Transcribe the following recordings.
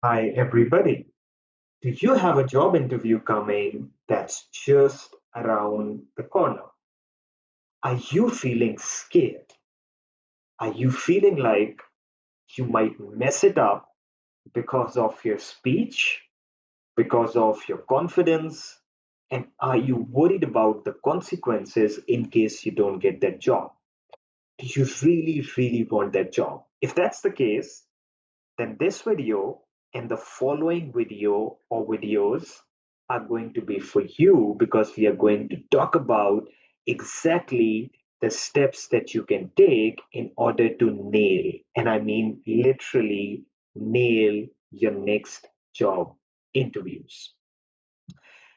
Hi, everybody. Do you have a job interview coming that's just around the corner? Are you feeling scared? Are you feeling like you might mess it up because of your speech, because of your confidence? And are you worried about the consequences in case you don't get that job? Do you really, really want that job? If that's the case, then this video and the following video or videos are going to be for you because we are going to talk about exactly the steps that you can take in order to nail, and I mean literally nail your next job interviews.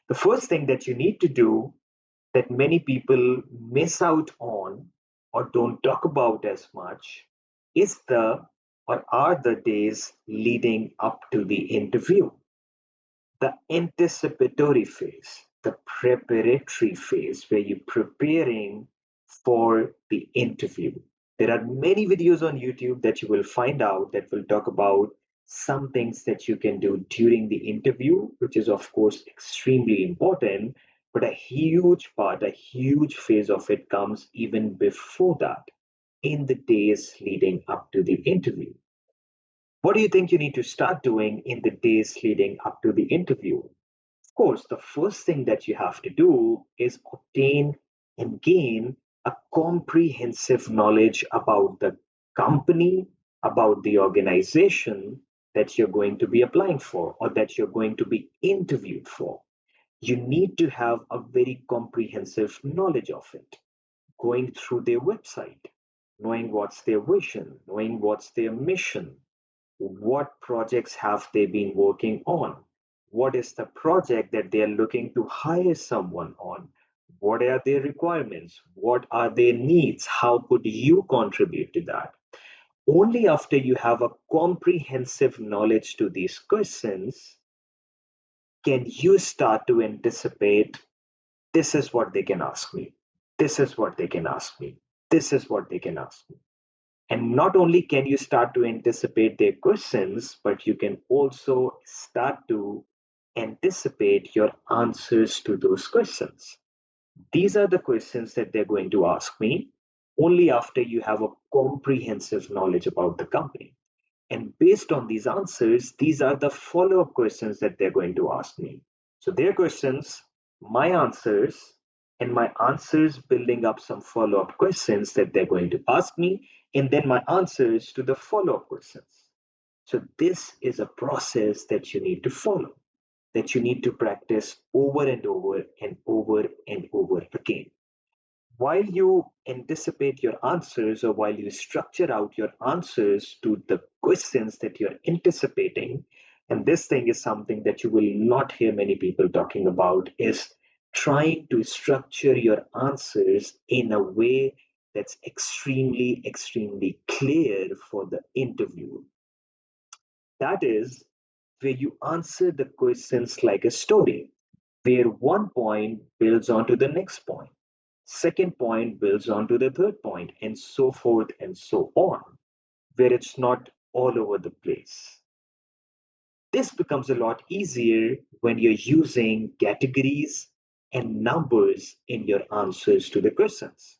The first thing that you need to do that many people miss out on or don't talk about as much is the or are the days leading up to the interview, the anticipatory phase, the preparatory phase where you're preparing for the interview. There are many videos on YouTube that you will find out that will talk about some things that you can do during the interview, which is, of course, extremely important. But a huge part, a huge phase of it comes even before that, in the days leading up to the interview. What do you think you need to start doing in the days leading up to the interview? Of course, the first thing that you have to do is obtain and gain a comprehensive knowledge about the company, about the organization that you're going to be applying for or that you're going to be interviewed for. You need to have a very comprehensive knowledge of it, going through their website, knowing what's their vision, knowing what's their mission, what projects have they been working on, what is the project that they are looking to hire someone on, what are their requirements, what are their needs, how could you contribute to that. Only after you have a comprehensive knowledge to these questions can you start to anticipate, this is what they can ask me, this is what they can ask me, this is what they can ask me. And not only can you start to anticipate their questions, but you can also start to anticipate your answers to those questions. These are the questions that they're going to ask me only after you have a comprehensive knowledge about the company. And based on these answers, these are the follow up questions that they're going to ask me. So, their questions, my answers, and my answers building up some follow up questions that they're going to ask me, and then my answers to the follow up questions. So, this is a process that you need to follow, that you need to practice over and over and over and over again. While you anticipate your answers or while you structure out your answers to the questions that you're anticipating, and this thing is something that you will not hear many people talking about, is trying to structure your answers in a way that's extremely, extremely clear for the interview. That is where you answer the questions like a story, where one point builds onto the next point, second point builds onto the third point, and so forth and so on, where it's not all over the place. This becomes a lot easier when you're using categories and numbers in your answers to the questions.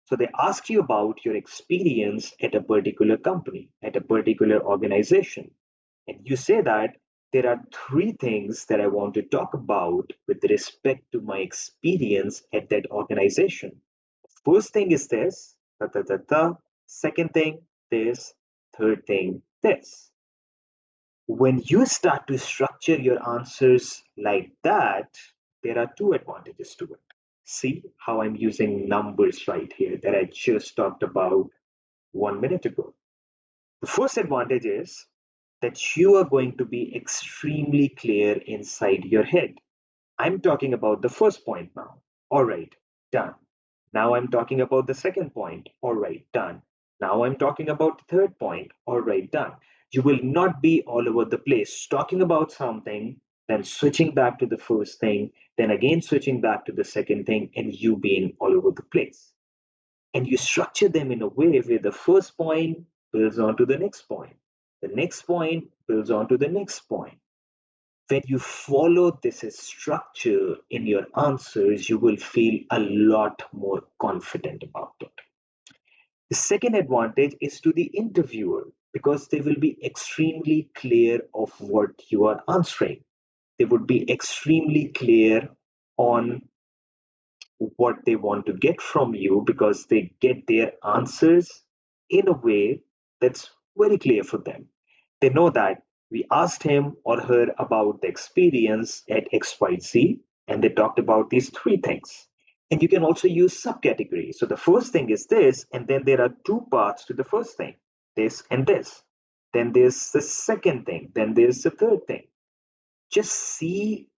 So they ask you about your experience at a particular company, at a particular organization. And you say that there are three things that I want to talk about with respect to my experience at that organization. First thing is this, da, da, da, da. Second thing, this. Third thing, this. When you start to structure your answers like that, there are two advantages to it. See how I'm using numbers right here that I just talked about 1 minute ago. The first advantage is that you are going to be extremely clear inside your head. I'm talking about the first point now. All right, done. Now I'm talking about the second point. All right, done. Now I'm talking about the third point. All right, done. You will not be all over the place talking about something, then switching back to the first thing, then again switching back to the second thing, and you being all over the place. And you structure them in a way where the first point builds on to the next point. The next point builds on to the next point. When you follow this structure in your answers, you will feel a lot more confident about it. The second advantage is to the interviewer because they will be extremely clear of what you are answering. They would be extremely clear on what they want to get from you because they get their answers in a way that's very clear for them. They know that we asked him or her about the experience at XYZ, and they talked about these three things. And you can also use subcategories. So the first thing is this, and then there are two parts to the first thing, this and this. Then there's the second thing, then there's the third thing. Just see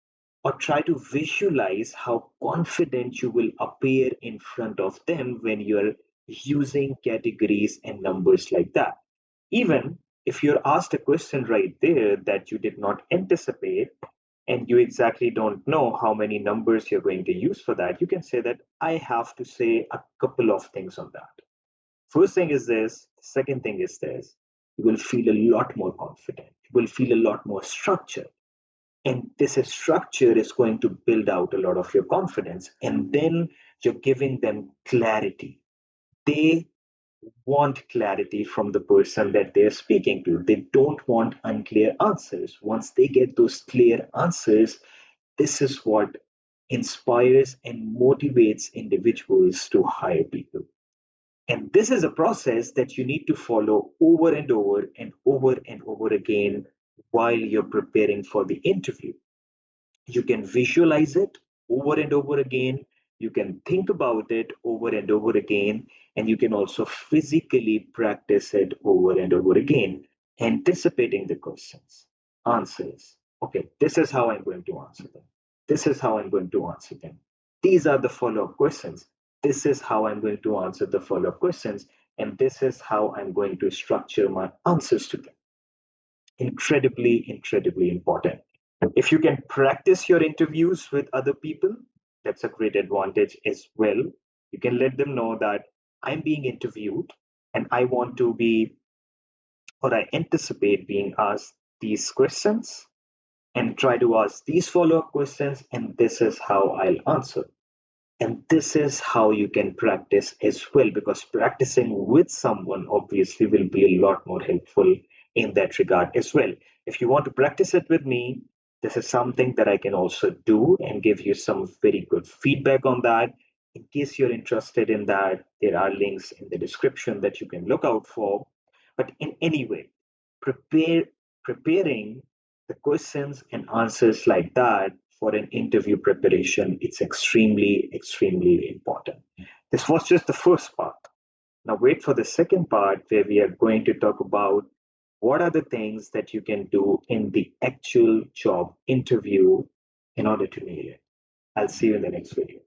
or try to visualize how confident you will appear in front of them when you're using categories and numbers like that. Even if you're asked a question right there that you did not anticipate and you exactly don't know how many numbers you're going to use for that, you can say that I have to say a couple of things on that. First thing is this, second thing is this. You will feel a lot more confident. You will feel a lot more structured, and this structure is going to build out a lot of your confidence. And then you're giving them clarity. They want clarity from the person that they're speaking to. They don't want unclear answers. Once they get those clear answers, this is what inspires and motivates individuals to hire people. And this is a process that you need to follow over and over and over and over again while you're preparing for the interview. You can visualize it over and over again. You can think about it over and over again. And you can also physically practice it over and over again, anticipating the questions, answers. Okay, this is how I'm going to answer them. This is how I'm going to answer them. These are the follow up questions. This is how I'm going to answer the follow up questions. And this is how I'm going to structure my answers to them. Incredibly, incredibly important. If you can practice your interviews with other people, that's a great advantage as well. You can let them know that I'm being interviewed and I want to be, or I anticipate being asked these questions and try to ask these follow up questions, and this is how I'll answer. And this is how you can practice as well, because practicing with someone obviously will be a lot more helpful in that regard as well. If you want to practice it with me, this is something that I can also do and give you some very good feedback on that. In case you're interested in that, there are links in the description that you can look out for. But in any way, prepare preparing the questions and answers like that for an interview preparation, it's extremely, extremely important. This was just the first part. Now, wait for the second part where we are going to talk about what are the things that you can do in the actual job interview in order to nail it. I'll see you in the next video.